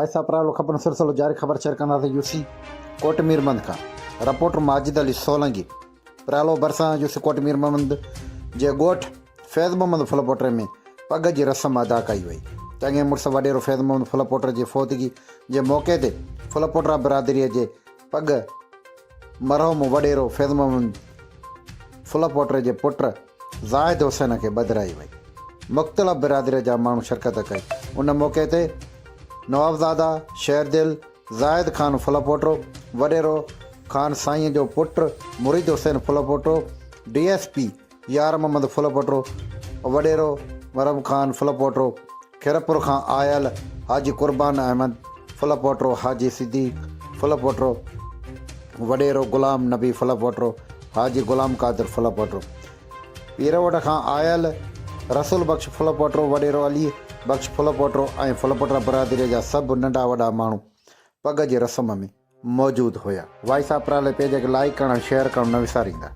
Wise private खबर सिलसिलो जारी खबर शेयर कंदासीं यूसी कोट मीरमंद खां। रिपोर्टर माजिद अली सोलंगी प्रालो बरसां यूसी कोट मीरमंद जे ॻोठ फैज़ मोहम्मद फ़लपोटे में पग जी रस्म अदा कई वई। चङे मुड़ुस वॾेरो फैज़ मोहम्मद फ़लपोटे जी फ़ोतगी जे मौक़े ते फ़लपोटा बिरादरीअ जे पग मरहूम वॾेरो फैज़ मोहम्मद फ़लपोटे जे पुट ज़ाहिद हुसैन खे ॿधाई वई। मुख़्तलिफ़ बिरादरीअ जा माण्हू शिरकत कई। उन मौक़े ते नवाबज़ादा शेरदिल ज़ाहिद ख़ान फ़लपोटो, वॾेरो ख़ान साईं जो पुटु मुरीद हुसैन फ़लपोटो, DSP यार मोहम्मद फ़लपोटो, वॾेरो मरहम ख़ान फ़लपोटो, खिरपुर खां आयल हाजी क़ुर्बान अहमद फ़लपोटो, हाजी सिद्दीक़ फ़लपोटो, वॾेरो ग़ुलाम नबी फ़लपोटो, हाजी ग़ुलाम क़ादिर फ़लपोटो, पीरवट खां आयल रसूल बख़्श फ़लपोटो, वॾेरो अली बख़्श फ़लपोटो ऐं फ़लपोटा बिरादरीअ जा सभु नंढा वॾा माण्हू पग जी रस्म में मौजूदु हुया। वॉइस ऑफ प्राले पेज खे लाइक करणु शेयर करणु न विसारींदा।